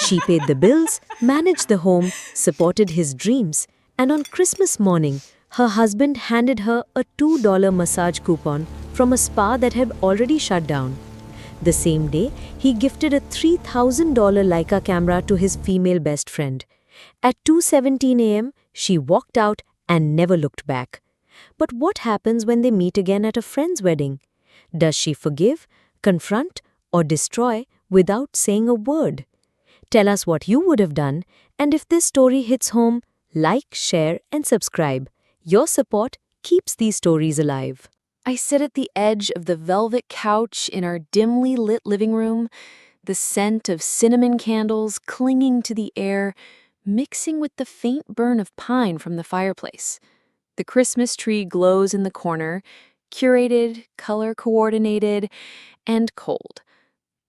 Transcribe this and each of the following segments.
She paid the bills, managed the home, supported his dreams, and on Christmas morning, her husband handed her a $2 massage coupon from a spa that had already shut down. The same day, he gifted a $3,000 Leica camera to his female best friend. At 2:17 a.m., she walked out and never looked back. But what happens when they meet again at a friend's wedding? Does she forgive, confront, or destroy without saying a word? Tell us what you would have done, and if this story hits home, like, share, and subscribe. Your support keeps these stories alive. I sit at the edge of the velvet couch in our dimly lit living room, the scent of cinnamon candles clinging to the air, mixing with the faint burn of pine from the fireplace. The Christmas tree glows in the corner, curated, color-coordinated, and cold.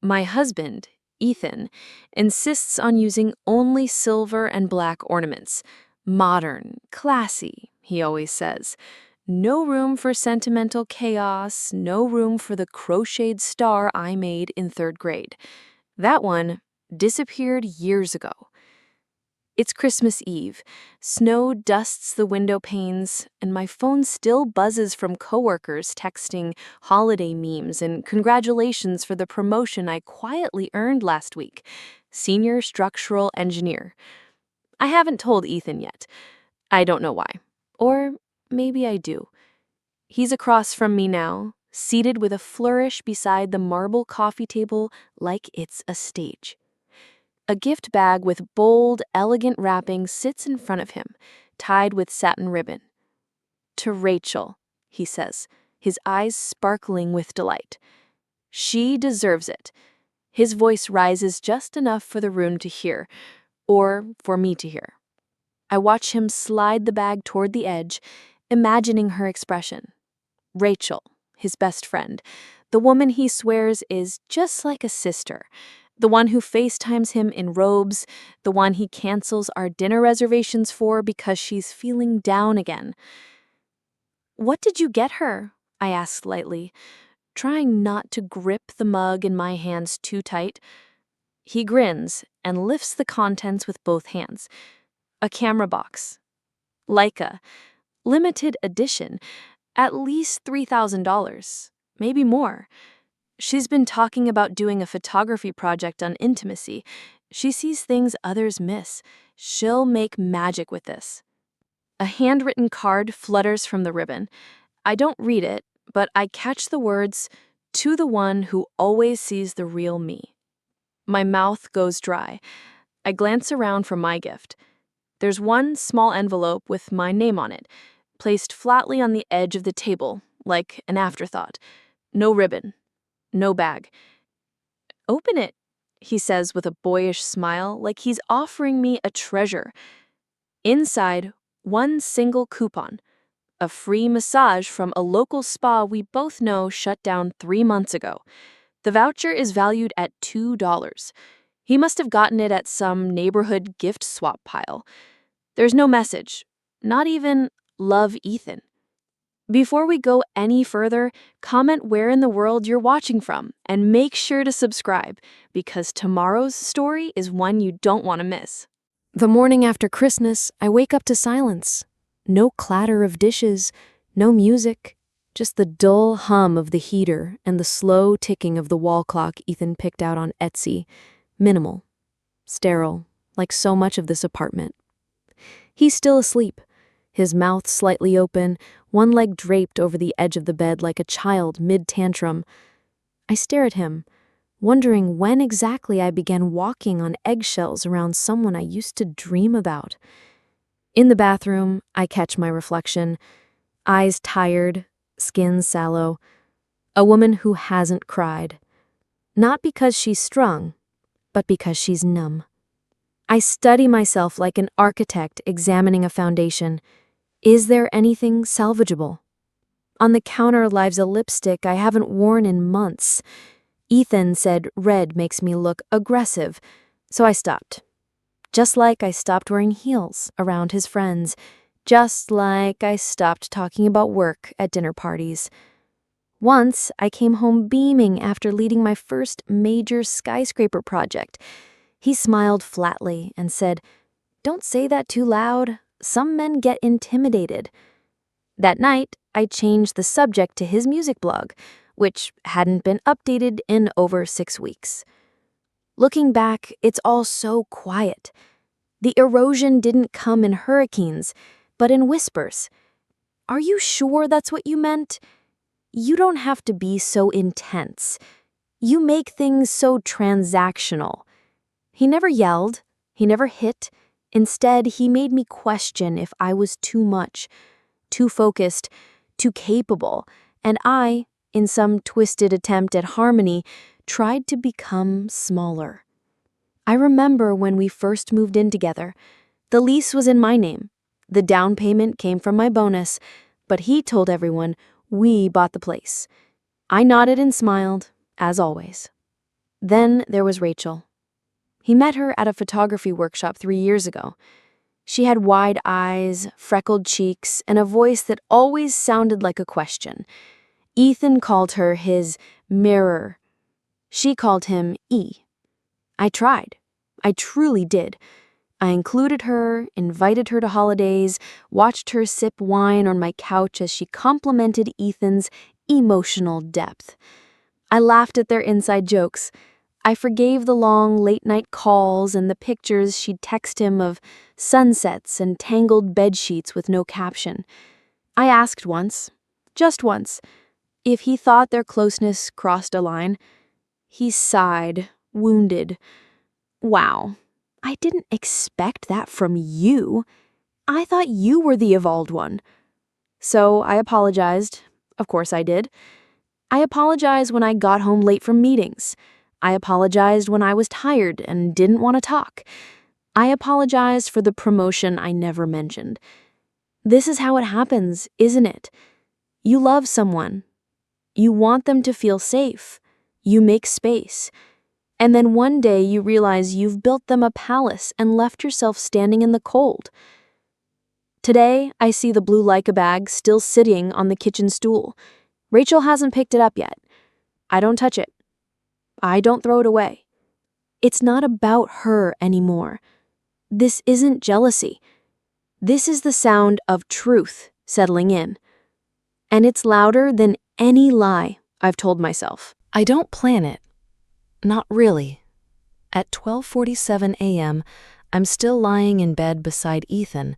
My husband, Ethan, insists on using only silver and black ornaments. Modern, classy, he always says. No room for sentimental chaos, no room for the crocheted star I made in 3rd grade. That one disappeared years ago. It's Christmas Eve. Snow dusts the window panes, and my phone still buzzes from coworkers texting holiday memes and congratulations for the promotion I quietly earned last week, senior structural engineer. I haven't told Ethan yet. I don't know why. Or maybe I do. He's across from me now, seated with a flourish beside the marble coffee table like it's a stage. A gift bag with bold, elegant wrapping sits in front of him, tied with satin ribbon. To Rachel, he says, his eyes sparkling with delight. She deserves it. His voice rises just enough for the room to hear, or for me to hear. I watch him slide the bag toward the edge, imagining her expression. Rachel, his best friend, the woman he swears is just like a sister, the one who FaceTimes him in robes, the one he cancels our dinner reservations for because she's feeling down again. "What did you get her?" I asked lightly, trying not to grip the mug in my hands too tight. He grins and lifts the contents with both hands. A camera box. Leica. Limited edition. At least $3,000. Maybe more. She's been talking about doing a photography project on intimacy. She sees things others miss. She'll make magic with this. A handwritten card flutters from the ribbon. I don't read it, but I catch the words, "To the one who always sees the real me." My mouth goes dry. I glance around for my gift. There's one small envelope with my name on it, placed flatly on the edge of the table, like an afterthought. No ribbon. No bag. "Open it," he says with a boyish smile, like he's offering me a treasure. Inside, one single coupon. A free massage from a local spa we both know shut down 3 months ago. The voucher is valued at $2. He must have gotten it at some neighborhood gift swap pile. There's no message, not even "Love Ethan." Before we go any further, comment where in the world you're watching from, and make sure to subscribe, because tomorrow's story is one you don't want to miss. The morning after Christmas, I wake up to silence. No clatter of dishes, no music, just the dull hum of the heater and the slow ticking of the wall clock Ethan picked out on Etsy. Minimal, sterile, like so much of this apartment. He's still asleep, his mouth slightly open, one leg draped over the edge of the bed like a child mid-tantrum. I stare at him, wondering when exactly I began walking on eggshells around someone I used to dream about. In the bathroom, I catch my reflection, eyes tired, skin sallow. A woman who hasn't cried. Not because she's strung, but because she's numb. I study myself like an architect examining a foundation. Is there anything salvageable? On the counter lies a lipstick I haven't worn in months. Ethan said red makes me look aggressive, so I stopped. Just like I stopped wearing heels around his friends. Just like I stopped talking about work at dinner parties. Once, I came home beaming after leading my first major skyscraper project. He smiled flatly and said, "Don't say that too loud. Some men get intimidated." That night, I changed the subject to his music blog, which hadn't been updated in over 6 weeks. Looking back, it's all so quiet. The erosion didn't come in hurricanes, but in whispers. "Are you sure that's what you meant? You don't have to be so intense. You make things so transactional." He never yelled. He never hit. Instead, he made me question if I was too much, too focused, too capable, and I, in some twisted attempt at harmony, tried to become smaller. I remember when we first moved in together. The lease was in my name. The down payment came from my bonus, but he told everyone we bought the place. I nodded and smiled, as always. Then there was Rachel. He met her at a photography workshop 3 years ago. She had wide eyes, freckled cheeks, and a voice that always sounded like a question. Ethan called her his mirror. She called him E. I tried. I truly did. I included her, invited her to holidays, watched her sip wine on my couch as she complimented Ethan's emotional depth. I laughed at their inside jokes. I forgave the long late-night calls and the pictures she'd text him of sunsets and tangled bedsheets with no caption. I asked once, just once, if he thought their closeness crossed a line. He sighed, wounded. "Wow, I didn't expect that from you. I thought you were the evolved one." So I apologized. Of course I did. I apologized when I got home late from meetings. I apologized when I was tired and didn't want to talk. I apologized for the promotion I never mentioned. This is how it happens, isn't it? You love someone. You want them to feel safe. You make space. And then one day you realize you've built them a palace and left yourself standing in the cold. Today, I see the blue Leica bag still sitting on the kitchen stool. Rachel hasn't picked it up yet. I don't touch it. I don't throw it away. It's not about her anymore. This isn't jealousy. This is the sound of truth settling in. And it's louder than any lie I've told myself. I don't plan it. Not really. At 12:47 a.m., I'm still lying in bed beside Ethan,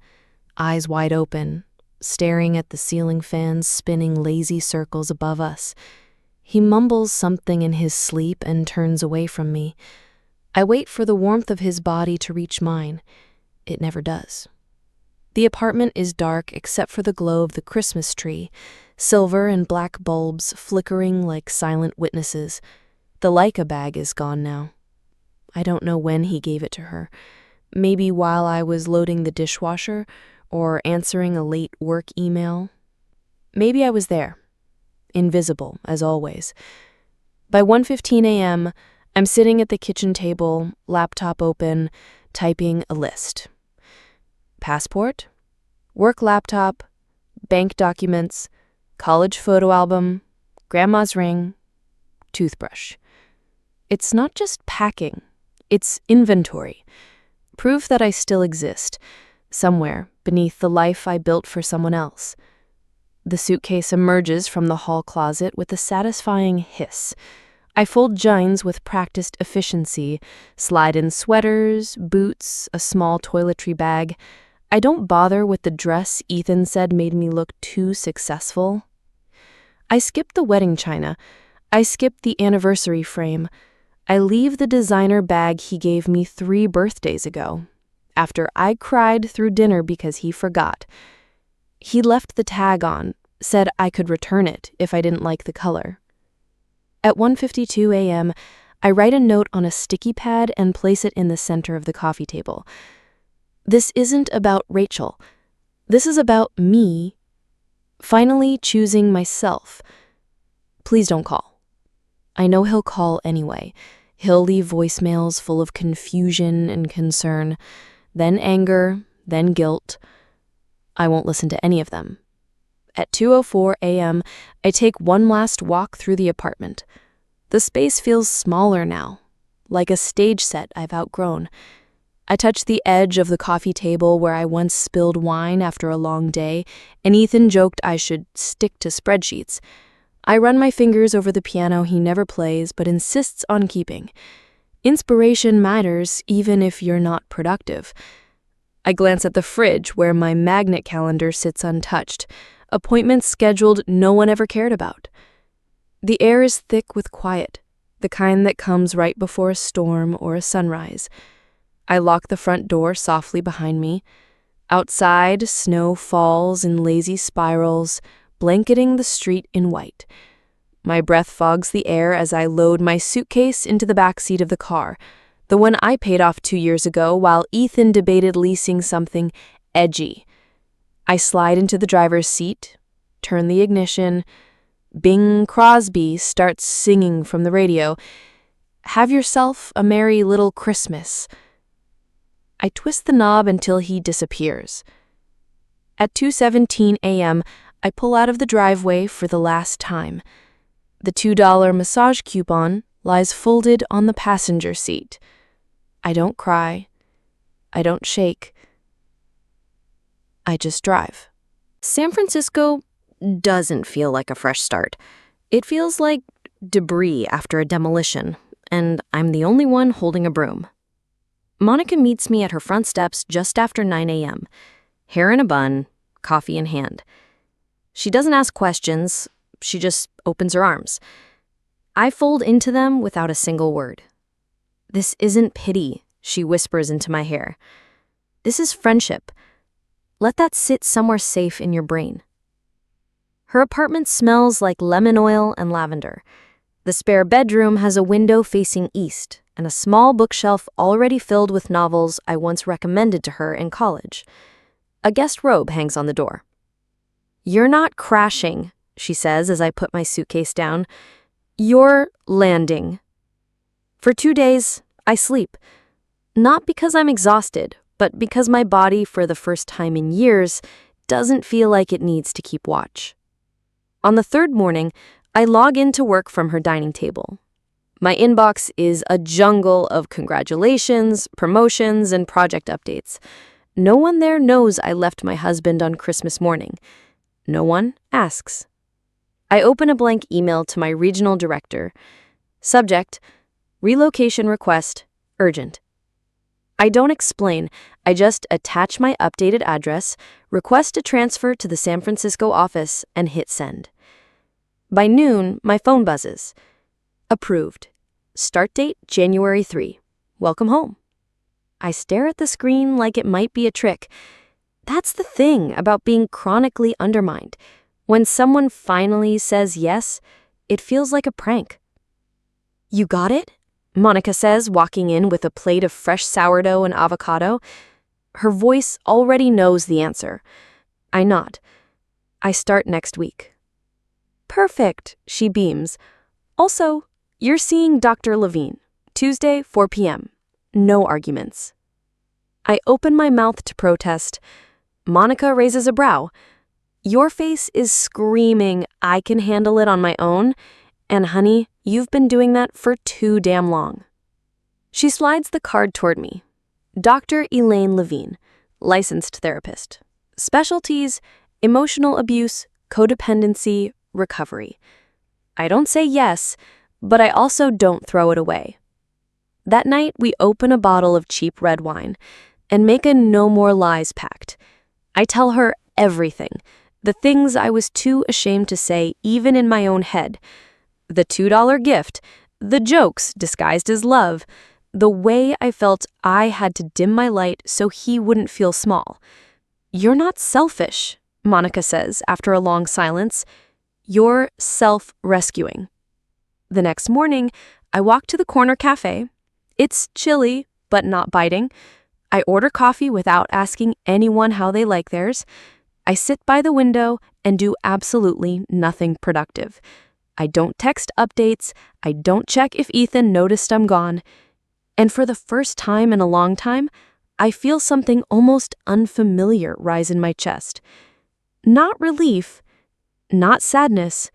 eyes wide open, staring at the ceiling fans spinning lazy circles above us. He mumbles something in his sleep and turns away from me. I wait for the warmth of his body to reach mine. It never does. The apartment is dark except for the glow of the Christmas tree, silver and black bulbs flickering like silent witnesses. The Leica bag is gone now. I don't know when he gave it to her. Maybe while I was loading the dishwasher or answering a late work email. Maybe I was there, invisible as always. By 1:15 a.m., I'm sitting at the kitchen table, laptop open, typing a list. Passport, work laptop, bank documents, college photo album, grandma's ring, toothbrush. It's not just packing, it's inventory. Proof that I still exist, somewhere beneath the life I built for someone else. The suitcase emerges from the hall closet with a satisfying hiss. I fold jeans with practiced efficiency, slide in sweaters, boots, a small toiletry bag. I don't bother with the dress Ethan said made me look too successful. I skip the wedding china. I skip the anniversary frame. I leave the designer bag he gave me 3 birthdays ago, after I cried through dinner because he forgot. He left the tag on, said I could return it if I didn't like the color. At 1:52 a.m., I write a note on a sticky pad and place it in the center of the coffee table. This isn't about Rachel. This is about me finally choosing myself. Please don't call. I know he'll call anyway. He'll leave voicemails full of confusion and concern, then anger, then guilt. I won't listen to any of them. At 2:04 a.m., I take one last walk through the apartment. The space feels smaller now, like a stage set I've outgrown. I touch the edge of the coffee table where I once spilled wine after a long day, and Ethan joked I should stick to spreadsheets. I run my fingers over the piano he never plays but insists on keeping. Inspiration matters even if you're not productive. I glance at the fridge where my magnet calendar sits untouched, appointments scheduled no one ever cared about. The air is thick with quiet, the kind that comes right before a storm or a sunrise. I lock the front door softly behind me. Outside, snow falls in lazy spirals, blanketing the street in white. My breath fogs the air as I load my suitcase into the back seat of the car, the one I paid off 2 years ago while Ethan debated leasing something edgy. I slide into the driver's seat, turn the ignition. Bing Crosby starts singing from the radio, "Have yourself a merry little Christmas." I twist the knob until he disappears. At 2:17 a.m., I pull out of the driveway for the last time. The $2 massage coupon lies folded on the passenger seat. I don't cry. I don't shake. I just drive. San Francisco doesn't feel like a fresh start. It feels like debris after a demolition, and I'm the only one holding a broom. Monica meets me at her front steps just after 9 a.m., hair in a bun, coffee in hand. She doesn't ask questions, she just opens her arms. I fold into them without a single word. "This isn't pity," she whispers into my hair. "This is friendship. Let that sit somewhere safe in your brain." Her apartment smells like lemon oil and lavender. The spare bedroom has a window facing east and a small bookshelf already filled with novels I once recommended to her in college. A guest robe hangs on the door. "You're not crashing," she says as I put my suitcase down. "You're landing." For 2 days, I sleep. Not because I'm exhausted, but because my body, for the first time in years, doesn't feel like it needs to keep watch. On the third morning, I log into work from her dining table. My inbox is a jungle of congratulations, promotions, and project updates. No one there knows I left my husband on Christmas morning. No one asks. I open a blank email to my regional director. Subject: relocation request, urgent. I don't explain, I just attach my updated address, request a transfer to the San Francisco office, and hit send. By noon, my phone buzzes. Approved. Start date January 3. Welcome home. I stare at the screen like it might be a trick. That's the thing about being chronically undermined. When someone finally says yes, it feels like a prank. "You got it?" Monica says, walking in with a plate of fresh sourdough and avocado. Her voice already knows the answer. I nod. "I start next week." "Perfect," she beams. "Also, you're seeing Dr. Levine, Tuesday, 4 p.m. No arguments." I open my mouth to protest. Monica raises a brow. "Your face is screaming, I can handle it on my own. And honey, you've been doing that for too damn long." She slides the card toward me. Dr. Elaine Levine, licensed therapist. Specialties: emotional abuse, codependency, recovery. I don't say yes, but I also don't throw it away. That night, we open a bottle of cheap red wine and make a no more lies pact. I tell her everything, the things I was too ashamed to say even in my own head. The $2 gift, the jokes disguised as love, the way I felt I had to dim my light so he wouldn't feel small. "You're not selfish," Monica says after a long silence. "You're self-rescuing." The next morning, I walk to the corner cafe. It's chilly, but not biting. I order coffee without asking anyone how they like theirs. I sit by the window and do absolutely nothing productive. I don't text updates. I don't check if Ethan noticed I'm gone. And for the first time in a long time, I feel something almost unfamiliar rise in my chest. Not relief, not sadness,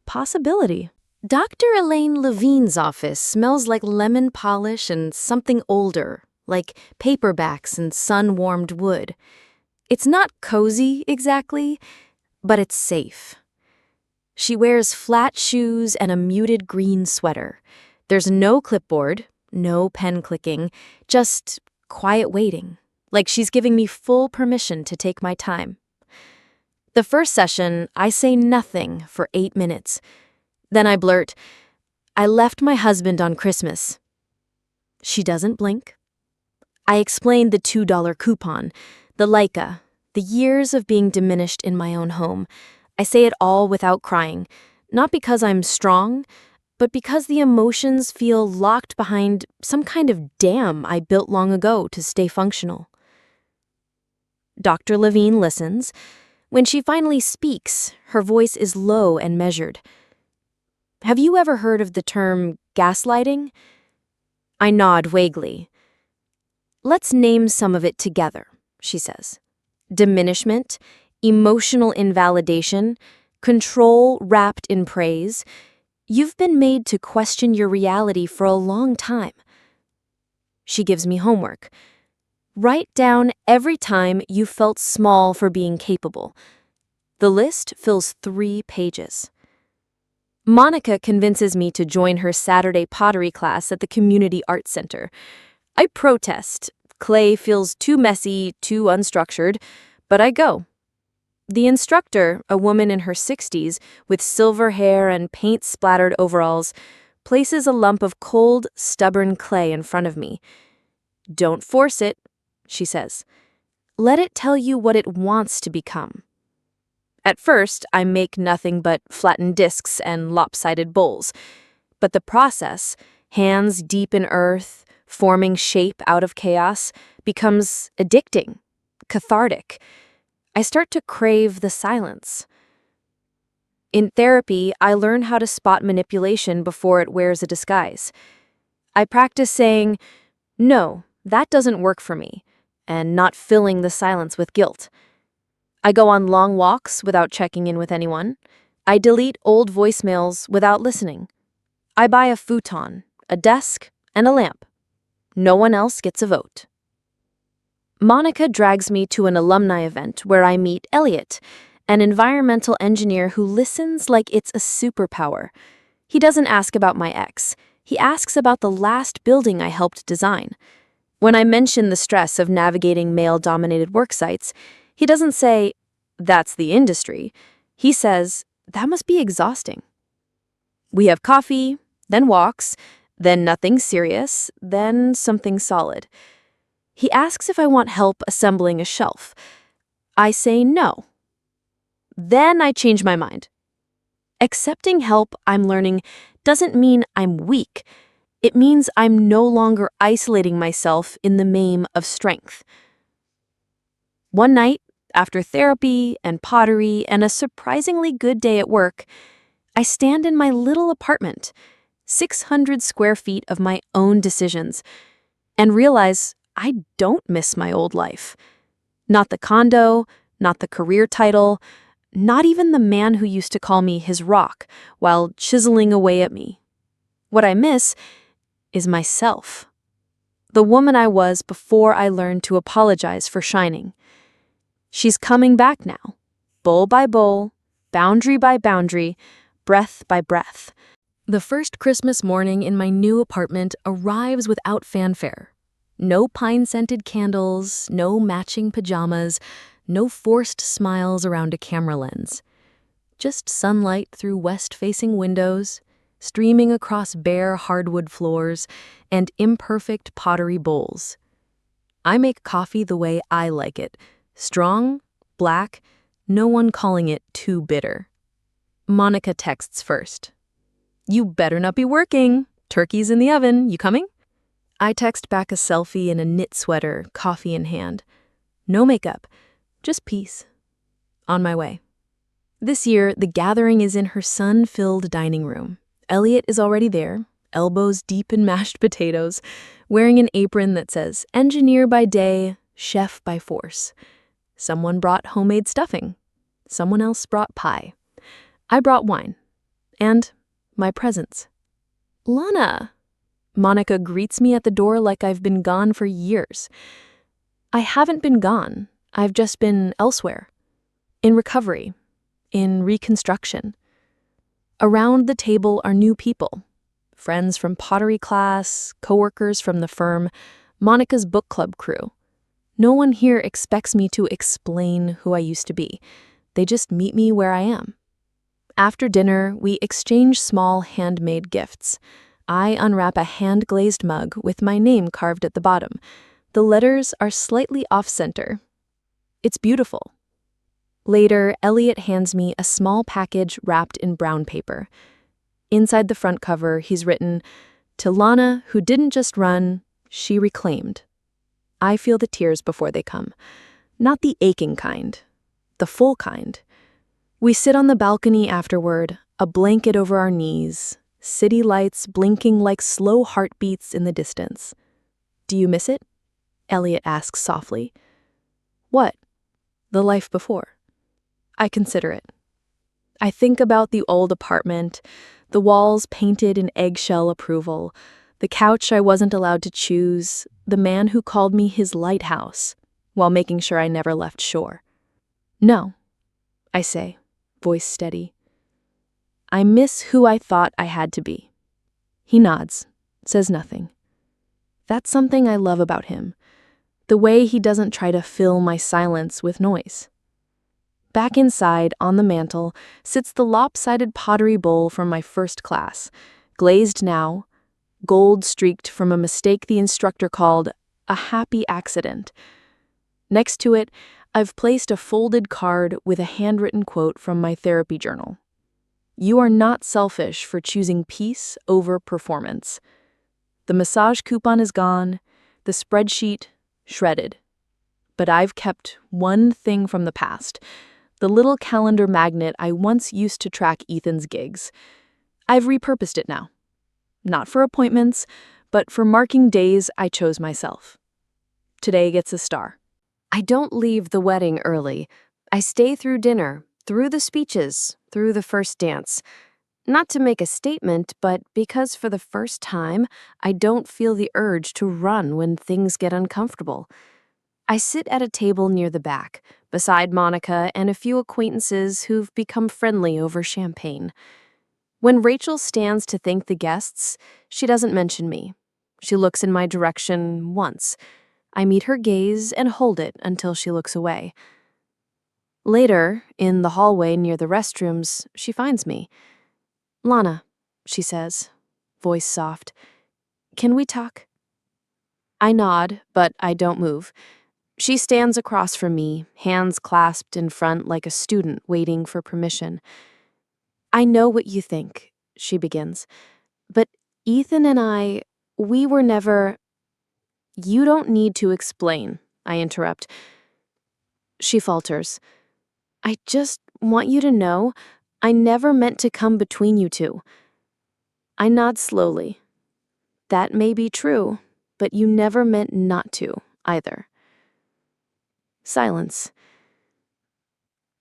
possibility. Dr. Elaine Levine's office smells like lemon polish and something older, like paperbacks and sun-warmed wood. It's not cozy exactly, but it's safe. She wears flat shoes and a muted green sweater. There's no clipboard, no pen clicking, just quiet waiting, like she's giving me full permission to take my time. The first session, I say nothing for 8 minutes. Then I blurt, "I left my husband on Christmas." She doesn't blink. I explain the $2 coupon, the Leica, the years of being diminished in my own home. I say it all without crying, not because I'm strong, but because the emotions feel locked behind some kind of dam I built long ago to stay functional. Dr. Levine listens. When she finally speaks, her voice is low and measured. "Have you ever heard of the term gaslighting?" I nod vaguely. "Let's name some of it together," she says. Diminishment, emotional invalidation, control wrapped in praise. You've been made to question your reality for a long time. She gives me homework. Write down every time you felt small for being capable. The list fills 3 pages. Monica convinces me to join her Saturday pottery class at the Community Arts Center. I protest. Clay feels too messy, too unstructured, but I go. The instructor, a woman in her 60s with silver hair and paint-splattered overalls, places a lump of cold, stubborn clay in front of me. "Don't force it," she says. "Let it tell you what it wants to become." At first, I make nothing but flattened discs and lopsided bowls. But the process, hands deep in earth, forming shape out of chaos, becomes addicting, cathartic. I start to crave the silence. In therapy, I learn how to spot manipulation before it wears a disguise. I practice saying, "No, that doesn't work for me," and not filling the silence with guilt. I go on long walks without checking in with anyone. I delete old voicemails without listening. I buy a futon, a desk, and a lamp. No one else gets a vote. Monica drags me to an alumni event where I meet Elliot, an environmental engineer who listens like it's a superpower. He doesn't ask about my ex. He asks about the last building I helped design. When I mention the stress of navigating male-dominated work sites, he doesn't say, "That's the industry." He says, "That must be exhausting." We have coffee, then walks, then nothing serious, then something solid. He asks if I want help assembling a shelf. I say no. Then I change my mind. Accepting help, I'm learning, doesn't mean I'm weak. It means I'm no longer isolating myself in the maim of strength. One night, after therapy and pottery and a surprisingly good day at work, I stand in my little apartment, 600 square feet of my own decisions, and realize I don't miss my old life. Not the condo, not the career title, not even the man who used to call me his rock while chiseling away at me. What I miss is myself. The woman I was before I learned to apologize for shining. She's coming back now, bowl by bowl, boundary by boundary, breath by breath. The first Christmas morning in my new apartment arrives without fanfare. No pine-scented candles, no matching pajamas, no forced smiles around a camera lens. Just sunlight through west-facing windows, streaming across bare hardwood floors, and imperfect pottery bowls. I make coffee the way I like it. Strong, black, no one calling it too bitter. Monica texts first. "You better not be working. Turkey's in the oven. You coming?" I text back a selfie in a knit sweater, coffee in hand. No makeup, just peace. On my way. This year, the gathering is in her sun-filled dining room. Elliot is already there, elbows deep in mashed potatoes, wearing an apron that says, "Engineer by day, chef by force." Someone brought homemade stuffing. Someone else brought pie. I brought wine. And my presence. Lana! Monica greets me at the door like I've been gone for years. I haven't been gone. I've just been elsewhere. In recovery. In reconstruction. Around the table are new people. Friends from pottery class, coworkers from the firm, Monica's book club crew. No one here expects me to explain who I used to be. They just meet me where I am. After dinner, we exchange small handmade gifts. I unwrap a hand-glazed mug with my name carved at the bottom. The letters are slightly off-center. It's beautiful. Later, Elliot hands me a small package wrapped in brown paper. Inside the front cover, he's written, "To Lana, who didn't just run, she reclaimed." I feel the tears before they come. Not the aching kind, the full kind. We sit on the balcony afterward, a blanket over our knees, city lights blinking like slow heartbeats in the distance. "Do you miss it?" Elliot asks softly. "What?" "The life before." I consider it. I think about the old apartment, the walls painted in eggshell approval, the couch I wasn't allowed to choose, the man who called me his lighthouse, while making sure I never left shore. "No," I say, voice steady. "I miss who I thought I had to be." He nods, says nothing. That's something I love about him, the way he doesn't try to fill my silence with noise. Back inside, on the mantel, sits the lopsided pottery bowl from my first class, glazed now, gold-streaked from a mistake the instructor called a happy accident. Next to it, I've placed a folded card with a handwritten quote from my therapy journal. "You are not selfish for choosing peace over performance." The massage coupon is gone, the spreadsheet shredded. But I've kept one thing from the past, the little calendar magnet I once used to track Ethan's gigs. I've repurposed it now. Not for appointments, but for marking days I chose myself. Today gets a star. I don't leave the wedding early. I stay through dinner, through the speeches, through the first dance. Not to make a statement, but because for the first time, I don't feel the urge to run when things get uncomfortable. I sit at a table near the back, beside Monica and a few acquaintances who've become friendly over champagne. When Rachel stands to thank the guests, she doesn't mention me. She looks in my direction once. I meet her gaze and hold it until she looks away. Later, in the hallway near the restrooms, she finds me. "Lana," she says, voice soft, "can we talk?" I nod, but I don't move. She stands across from me, hands clasped in front like a student waiting for permission. "I know what you think," she begins, "but Ethan and we were never—" "You don't need to explain," I interrupt. She falters. "I just want you to know I never meant to come between you two." I nod slowly. "That may be true, but you never meant not to, either." Silence.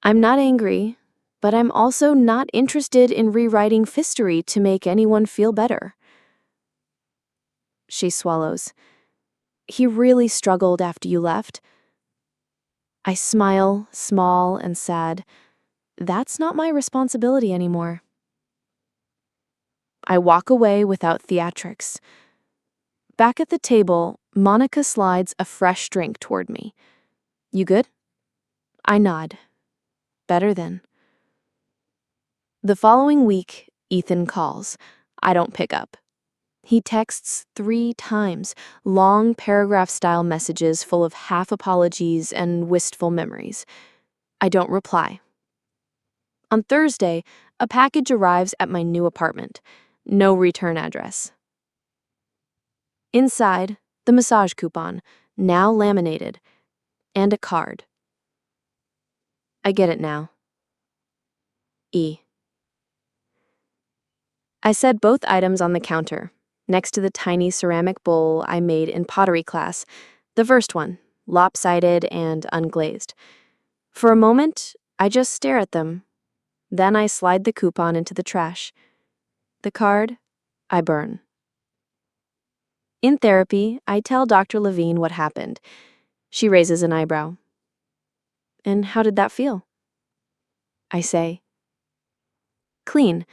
I'm not angry, but I'm also not interested in rewriting history to make anyone feel better. She swallows. "He really struggled after you left." I smile, small and sad. That's not my responsibility anymore. I walk away without theatrics. Back at the table, Monica slides a fresh drink toward me. "You good?" I nod. "Better then." The following week, Ethan calls. I don't pick up. He texts 3 times, long paragraph-style messages full of half apologies and wistful memories. I don't reply. On Thursday, a package arrives at my new apartment. No return address. Inside, the massage coupon, now laminated, and a card. I get it now. E. I set both items on the counter, next to the tiny ceramic bowl I made in pottery class, the first one, lopsided and unglazed. For a moment, I just stare at them. Then I slide the coupon into the trash. The card, I burn. In therapy, I tell Dr. Levine what happened. She raises an eyebrow. And how did that feel? I say, clean.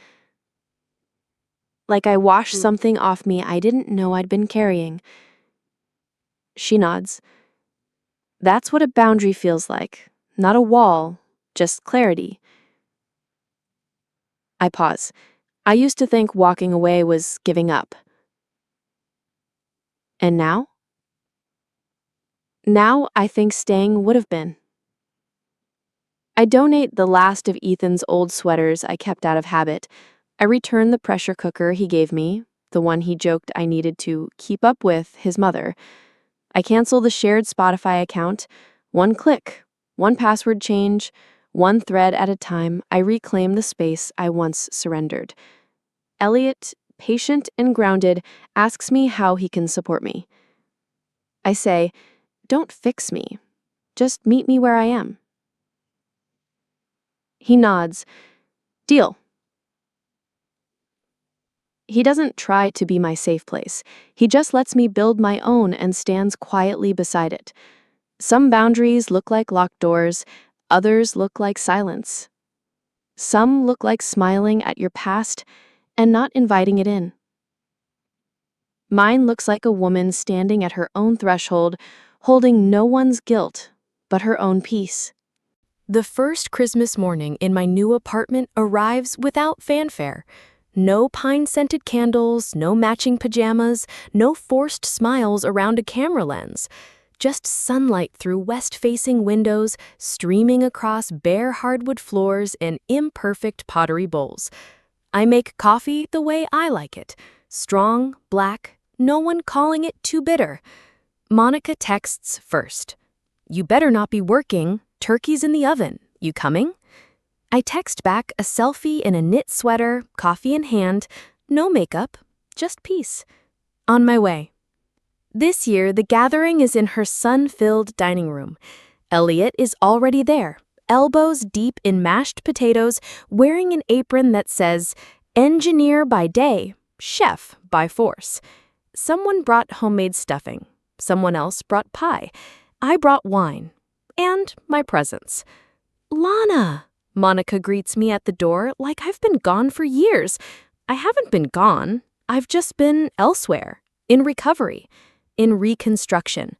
Like I washed something off me I didn't know I'd been carrying. She nods. That's what a boundary feels like. Not a wall, just clarity. I pause. I used to think walking away was giving up. And now? Now I think staying would have been. I donate the last of Ethan's old sweaters I kept out of habit. I return the pressure cooker he gave me, the one he joked I needed to keep up with his mother. I cancel the shared Spotify account. One click, one password change, one thread at a time, I reclaim the space I once surrendered. Elliot, patient and grounded, asks me how he can support me. I say, don't fix me. Just meet me where I am. He nods. Deal. He doesn't try to be my safe place. He just lets me build my own and stands quietly beside it. Some boundaries look like locked doors, others look like silence. Some look like smiling at your past and not inviting it in. Mine looks like a woman standing at her own threshold, holding no one's guilt but her own peace. The first Christmas morning in my new apartment arrives without fanfare. No pine-scented candles, no matching pajamas, no forced smiles around a camera lens. Just sunlight through west-facing windows, streaming across bare hardwood floors and imperfect pottery bowls. I make coffee the way I like it. Strong, black, no one calling it too bitter. Monica texts first. You better not be working. Turkey's in the oven. You coming? I text back a selfie in a knit sweater, coffee in hand, no makeup, just peace. On my way. This year, the gathering is in her sun-filled dining room. Elliot is already there, elbows deep in mashed potatoes, wearing an apron that says, engineer by day, chef by force. Someone brought homemade stuffing. Someone else brought pie. I brought wine. And my presents. Lana, Monica greets me at the door like I've been gone for years. I haven't been gone. I've just been elsewhere, in recovery, in reconstruction.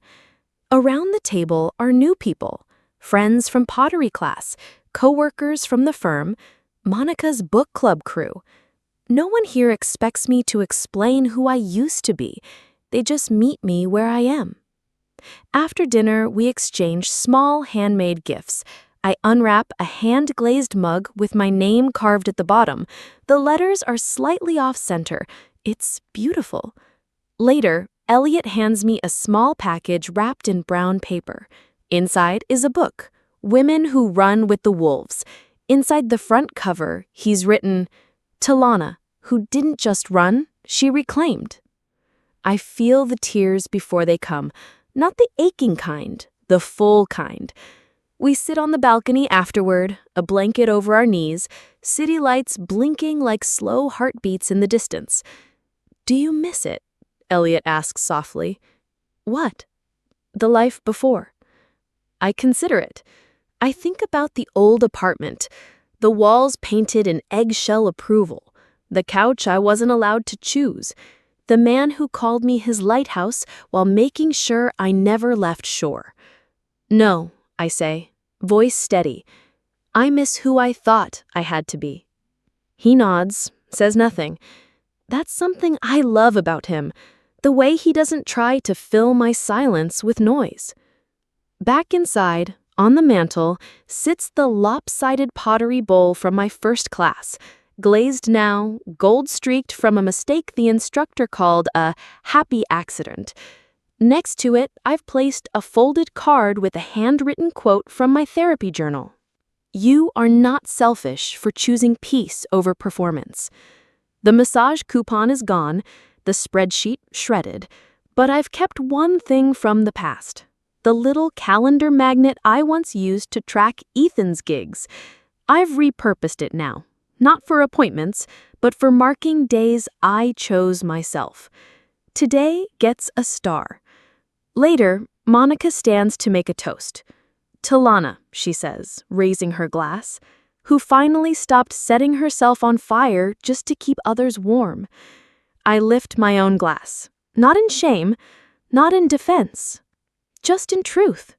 Around the table are new people, friends from pottery class, coworkers from the firm, Monica's book club crew. No one here expects me to explain who I used to be. They just meet me where I am. After dinner, we exchange small handmade gifts. I unwrap a hand-glazed mug with my name carved at the bottom. The letters are slightly off-center. It's beautiful. Later, Elliot hands me a small package wrapped in brown paper. Inside is a book, Women Who Run with the Wolves. Inside the front cover, he's written, to Lana, who didn't just run, she reclaimed. I feel the tears before they come. Not the aching kind, the full kind. We sit on the balcony afterward, a blanket over our knees, city lights blinking like slow heartbeats in the distance. Do you miss it? Elliot asks softly. What? The life before. I consider it. I think about the old apartment, the walls painted in eggshell approval, the couch I wasn't allowed to choose, the man who called me his lighthouse while making sure I never left shore. No, I say, voice steady. I miss who I thought I had to be. He nods, says nothing. That's something I love about him, the way he doesn't try to fill my silence with noise. Back inside, on the mantel, sits the lopsided pottery bowl from my first class, glazed now, gold-streaked from a mistake the instructor called a happy accident. Next to it, I've placed a folded card with a handwritten quote from my therapy journal. You are not selfish for choosing peace over performance. The massage coupon is gone, the spreadsheet shredded, but I've kept one thing from the past. The little calendar magnet I once used to track Ethan's gigs. I've repurposed it now. Not for appointments, but for marking days I chose myself. Today gets a star. Later, Monica stands to make a toast. To Lana, she says, raising her glass, who finally stopped setting herself on fire just to keep others warm. I lift my own glass, not in shame, not in defense, just in truth,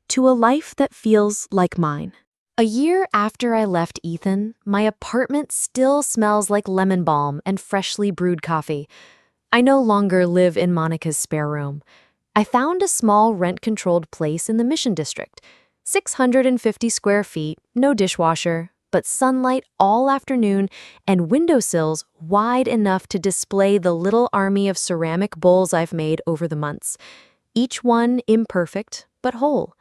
to a life that feels like mine. A year after I left Ethan, my apartment still smells like lemon balm and freshly brewed coffee. I no longer live in Monica's spare room. I found a small rent-controlled place in the Mission District. 650 square feet, no dishwasher, but sunlight all afternoon and windowsills wide enough to display the little army of ceramic bowls I've made over the months, each one imperfect but whole.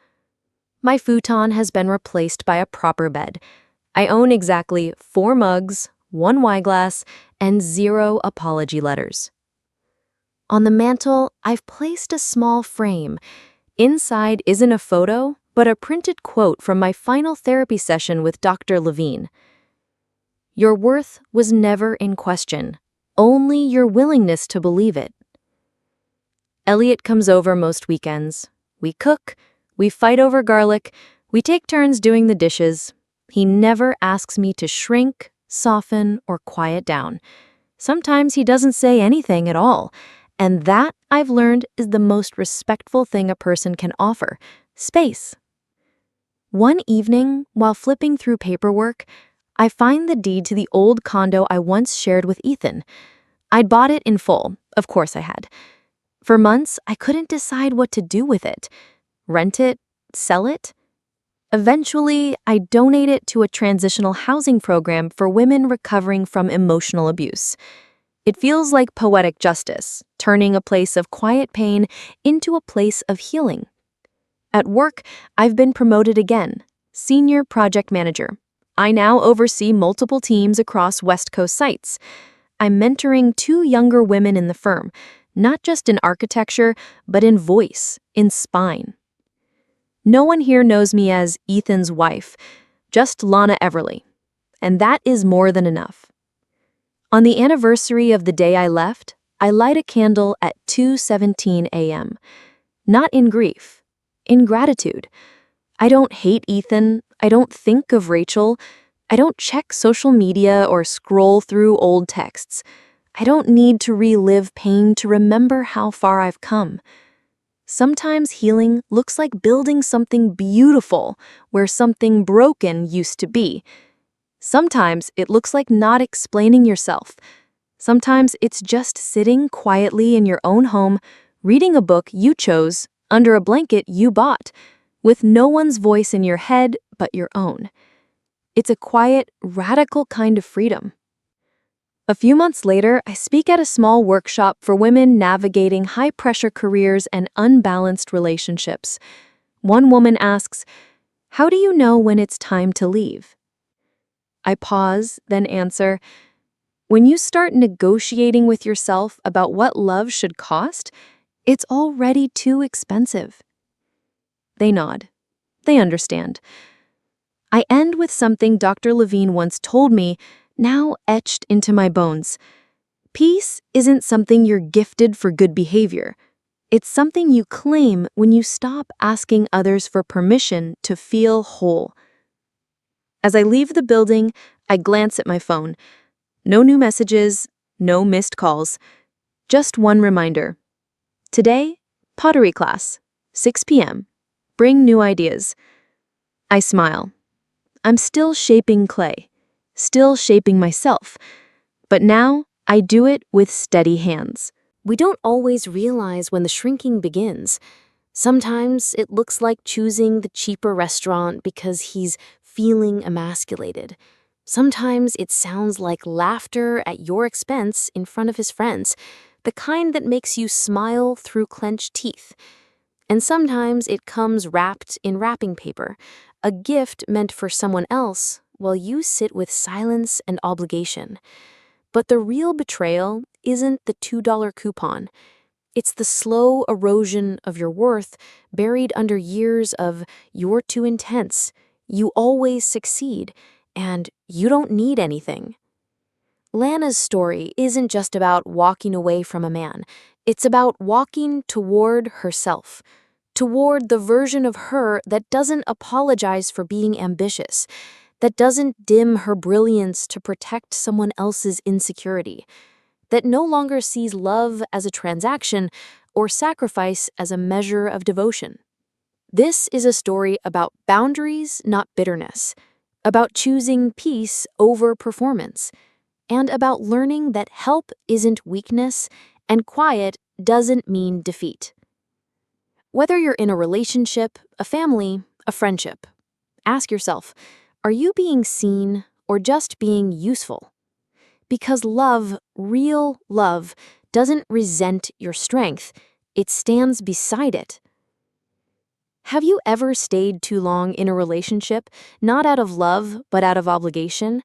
My futon has been replaced by a proper bed. I own exactly 4 mugs, 1 wine glass, and 0 apology letters. On the mantel, I've placed a small frame. Inside isn't a photo, but a printed quote from my final therapy session with Dr. Levine. Your worth was never in question, only your willingness to believe it. Elliot comes over most weekends. We cook, we fight over garlic, we take turns doing the dishes. He never asks me to shrink, soften, or quiet down. Sometimes he doesn't say anything at all, and that, I've learned, is the most respectful thing a person can offer: space. One evening, while flipping through paperwork, I find the deed to the old condo I once shared with Ethan. I'd bought it in full, of course I had. For months, I couldn't decide what to do with it. Rent it? Sell it? Eventually, I donate it to a transitional housing program for women recovering from emotional abuse. It feels like poetic justice, turning a place of quiet pain into a place of healing. At work, I've been promoted again, senior project manager. I now oversee multiple teams across West Coast sites. I'm mentoring 2 younger women in the firm, not just in architecture, but in voice, in spine. No one here knows me as Ethan's wife, just Lana Everly, and that is more than enough. On the anniversary of the day I left, I light a candle at 2:17 a.m. Not in grief, in gratitude. I don't hate Ethan, I don't think of Rachel, I don't check social media or scroll through old texts. I don't need to relive pain to remember how far I've come. Sometimes healing looks like building something beautiful where something broken used to be. Sometimes it looks like not explaining yourself. Sometimes it's just sitting quietly in your own home, reading a book you chose under a blanket you bought, with no one's voice in your head but your own. It's a quiet, radical kind of freedom. A few months later, I speak at a small workshop for women navigating high-pressure careers and unbalanced relationships. One woman asks, "How do you know when it's time to leave?" I pause, then answer, "When you start negotiating with yourself about what love should cost, it's already too expensive." They nod. They understand. I end with something Dr. Levine once told me, now etched into my bones. Peace isn't something you're gifted for good behavior. It's something you claim when you stop asking others for permission to feel whole. As I leave the building, I glance at my phone. No new messages, no missed calls. Just one reminder. Today, pottery class, 6 p.m. Bring new ideas. I smile. I'm still shaping clay, still shaping myself, but now I do it with steady hands. We don't always realize when the shrinking begins. Sometimes it looks like choosing the cheaper restaurant because he's feeling emasculated. Sometimes it sounds like laughter at your expense in front of his friends, the kind that makes you smile through clenched teeth. And sometimes it comes wrapped in wrapping paper, a gift meant for someone else while you sit with silence and obligation. But the real betrayal isn't the $2 coupon. It's the slow erosion of your worth buried under years of "you're too intense," "you always succeed," and "you don't need anything." Lana's story isn't just about walking away from a man. It's about walking toward herself, toward the version of her that doesn't apologize for being ambitious, that doesn't dim her brilliance to protect someone else's insecurity, that no longer sees love as a transaction or sacrifice as a measure of devotion. This is a story about boundaries, not bitterness, about choosing peace over performance, and about learning that help isn't weakness and quiet doesn't mean defeat. Whether you're in a relationship, a family, a friendship, ask yourself, are you being seen or just being useful? Because love, real love, doesn't resent your strength, it stands beside it. Have you ever stayed too long in a relationship, not out of love, but out of obligation?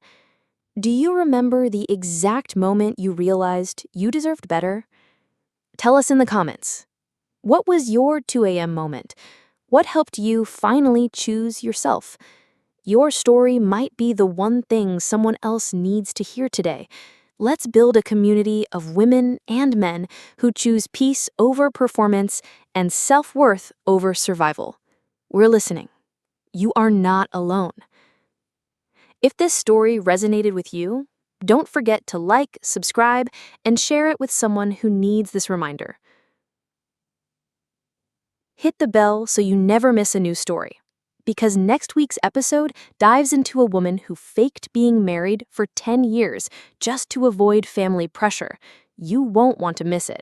Do you remember the exact moment you realized you deserved better? Tell us in the comments. What was your 2 a.m. moment? What helped you finally choose yourself? Your story might be the one thing someone else needs to hear today. Let's build a community of women and men who choose peace over performance and self-worth over survival. We're listening. You are not alone. If this story resonated with you, don't forget to like, subscribe, and share it with someone who needs this reminder. Hit the bell so you never miss a new story, because next week's episode dives into a woman who faked being married for 10 years just to avoid family pressure. You won't want to miss it.